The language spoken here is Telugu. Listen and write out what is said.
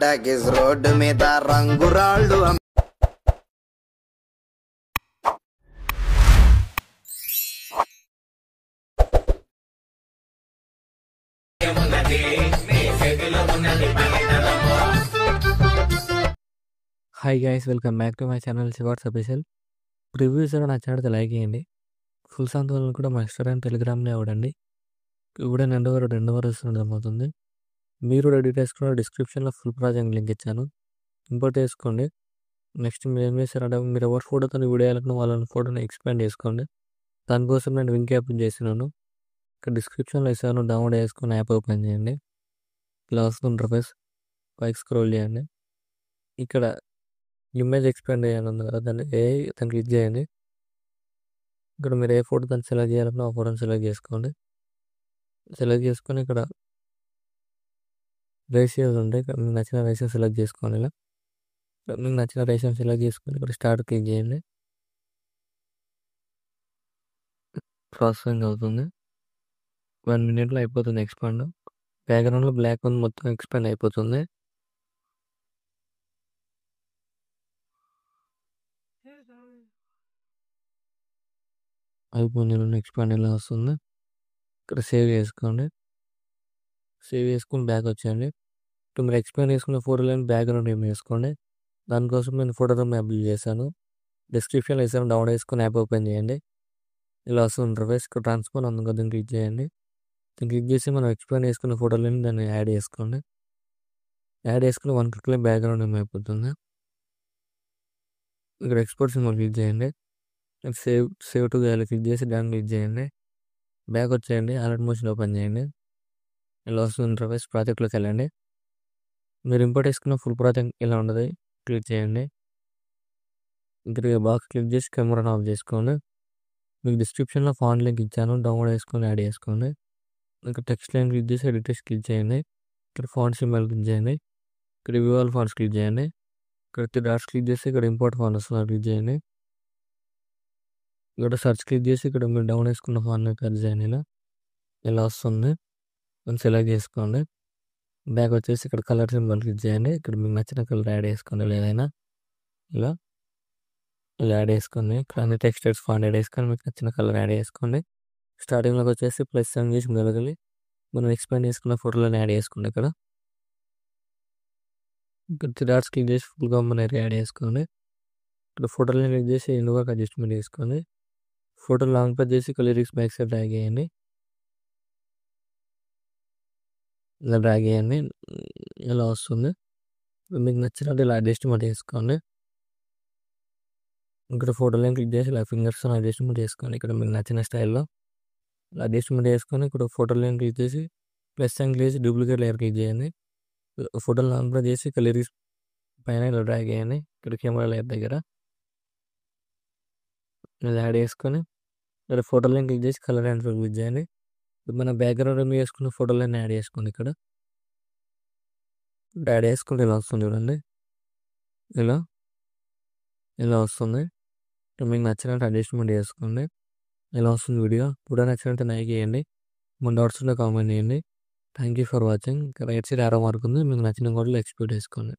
టాకీస్ రోడ్డు మీద రంగురాళ్ళు hi guys, welcome back to my channel శివార్స్ అఫీషియల్. ప్రివ్యూస్ నా ఛానల్ లైక్ చేయండి. ఫుల్ సాంగ్ కూడా మా ఇన్స్టాగ్రామ్ టెలిగ్రామ్లో ఇవ్వడండి. కూడా రెండవ అవుతుంది. మీరు కూడా డీటెయిల్స్ కూడా డిస్క్రిప్షన్లో ఫుల్ ప్రాజెక్ట్ లింక్ ఇచ్చాను, ఇంపోర్ట్ చేసుకోండి. నెక్స్ట్ మీరు ఏం చేస్తారంటే, మీరు ఎవరి ఫోటోతో వీడియో వేయాలనుకున్న వాళ్ళని ఫోటోని ఎక్స్పాండ్ చేసుకోండి. దానికోసం నేను వింక్ యాప్ చేసినాను, ఇక్కడ డిస్క్రిప్షన్లో ఇస్తాను. డౌన్లోడ్ చేసుకొని యాప్ ఓపెన్ చేయండి. ఇలా వస్తుంది ఇంటర్ఫేస్. పైకి స్క్రోల్ చేయండి. ఇక్కడ ఇమేజ్ ఎక్స్పాండ్ చేయాలి ఉంది కదా, దాన్ని క్లిక్ చేయండి. ఇక్కడ మీరు ఏ ఫోటో దాన్ని సెలెక్ట్ చేయాలన్నా ఆ ఫోటోని సెలెక్ట్ చేసుకోండి. సెలెక్ట్ చేసుకొని ఇక్కడ రేషియోస్ ఉంటాయి, మీకు నచ్చిన రేషియో సెలెక్ట్ చేసుకోండి. ఇలా మీకు నచ్చిన రేషియో సెలెక్ట్ చేసుకొని ఇక్కడ స్టార్ట్ క్లిక్ చేయండి. ప్రాసెసింగ్ అవుతుంది. 1 minute అయిపోతుంది ఎక్స్పాండ్. బ్యాక్గ్రౌండ్లో బ్లాక్ ఉంది, మొత్తం ఎక్స్పాండ్ అయిపోతుంది. అయిపోయింది. ఎక్స్పాండ్ ఇలా వస్తుంది. ఇక్కడ సేవ్ చేసుకోండి. సేవ్ చేసుకుని బ్యాక్ వచ్చేయండి. ఇప్పుడు మీరు ఎక్స్పాండ్ చేసుకున్న ఫోటోలను బ్యాక్గ్రౌండ్ ఏం వేసుకోండి. దానికోసం నేను ఫోటో రూమ్ యాప్ యూజ్ చేశాను, డిస్క్రిప్షన్లో వేసాను. డౌన్లోడ్ చేసుకుని యాప్ ఓపెన్ చేయండి. ఇలా వస్తుంది ఇంటర్ఫేస్. ఇక్కడ ట్రాన్స్ఫర్ అందుకు దీన్ని క్లిక్ చేయండి. దీన్ని క్లిక్ చేసి మనం ఎక్స్పాండ్ చేసుకున్న ఫోటోలని దాన్ని యాడ్ చేసుకోండి. యాడ్ చేసుకుని 1 clickలో బ్యాక్గ్రౌండ్ ఏమైపోతుంది. ఇక్కడ ఎక్స్పోర్ట్ సింబల్ క్లిక్ చేయండి. సేవ్ టు గ్యాలరీ క్లిక్ చేసి దాన్ని క్లిక్ చేయండి. బ్యాక్ వచ్చేయండి. అలర్ట్ మోషన్ ఓపెన్ చేయండి. ఇలా వస్తుంది ఇంటర్ఫేస్. ప్రాజెక్ట్లోకి వెళ్ళండి. మీరు ఇంపోర్ట్ చేసుకున్న ఫుల్ ప్రాజెక్ట్ ఇలా ఉండదు, క్లిక్ చేయండి. ఇక్కడ బాక్స్ క్లిక్ చేసి కెమెరాను ఆఫ్ చేసుకోండి. మీకు డిస్క్రిప్షన్లో ఫాంట్ లింక్ ఇచ్చాను, డౌన్లోడ్ చేసుకొని యాడ్ చేసుకోండి. ఇక్కడ టెక్స్ట్ లైన్ క్లిక్ చేసి ఎడిట్ క్లిక్ చేయండి. ఇక్కడ ఫాంట్ సింబల్ క్లిక్ చేయండి. ఇక్కడ వ్యూ ఆల్ ఫాంట్స్ క్లిక్ చేయండి. ఇక్కడ 3 డాట్స్ క్లిక్ చేసి ఇక్కడ ఇంపోర్ట్ ఫాంట్ వస్తుంది, క్లిక్ చేయండి. ఇక్కడ సర్చ్ క్లిక్ చేసి ఇక్కడ మీరు డౌన్ చేసుకున్న ఫాంట్ని కట్ చేయండి. ఇలా వస్తుంది. సెలెక్ట్ చేసుకోండి. బ్యాక్ వచ్చేసి ఇక్కడ కలర్ సింబల్ క్లిక్ చేయండి. ఇక్కడ మీకు నచ్చిన కలర్ యాడ్ చేసుకోండి. ఏదైనా ఇలా యాడ్ చేసుకోండి. ఇక్కడ అన్ని టెక్స్టైల్స్ ఫాంట్ యాడ్ చేసుకొని మీకు నచ్చిన కలర్ యాడ్ చేసుకోండి. స్టార్టింగ్లోకి వచ్చేసి ప్లస్ సైన్ చేసి మెలగలి మనం ఎక్స్పాండ్ చేసుకున్న ఫోటోలను యాడ్ చేసుకోండి. ఇక్కడ 3 డాట్స్ క్లిక్ చేసి ఫుల్ కాంబినేషన్ యాడ్ చేసుకోండి. ఇక్కడ ఫోటోలను క్లిక్ చేసి ఎండుగా అడ్జస్ట్మెంట్ చేసుకోండి. ఫోటో లాంగ్ ప్రెస్ చేసి లిరిక్స్ బ్యాక్ సైడ్ డ్రాగ్ చేయండి. ఇలా డ్రాగ్ చేయండి. ఇలా వస్తుంది. మీకు నచ్చినట్టు ఇలా అడ్జస్ట్మెంట్ చేసుకోండి. ఇక్కడ ఫోటోలను క్లిక్ చేసి ఇలా ఫింగర్స్ అడ్జస్ట్మెంట్ చేసుకోండి. ఇక్కడ మీకు నచ్చిన స్టైల్లో ఇలా అడ్జస్ట్మెంట్ చేసుకొని ఇక్కడ ఫోటోలను క్లిక్ చేసి ప్లస్ సైన్ క్లిక్ చేసి డూప్లికేట్ లేయర్ క్లిక్ చేయండి. ఫోటోలు లాంగ్ ప్రెస్ చేసి లిరిక్స్ పైన ఇలా డ్రాగ్ చేయండి. ఇక్కడ కెమెరా లేయర్ దగ్గర ఇలా యాడ్ చేసుకొని ఇక్కడ ఫోటోలను క్లిక్ చేసి కలర్ అండ్ క్లిక్ చేయండి. మన బ్యాక్గ్రౌండ్ రిమూవ్ చేసుకున్న ఫోటోలను యాడ్ చేసుకోండి. ఇక్కడ యాడ్ చేసుకుంటే ఇలా వస్తుంది చూడండి. ఇలా వస్తుంది. మీకు నచ్చినట్టు అడ్జస్ట్మెంట్ చేసుకోండి. ఇలా వస్తుంది వీడియో. కూడా నచ్చినట్టు లైక్ చేయండి. మన డౌట్స్ ఉంటే కామెంట్ చేయండి. Thank you for watching. Right side ఆరో మార్క్ ఉంది, మీకు నచ్చిన కూడా ఎక్స్పోర్ట్ చేసుకోండి.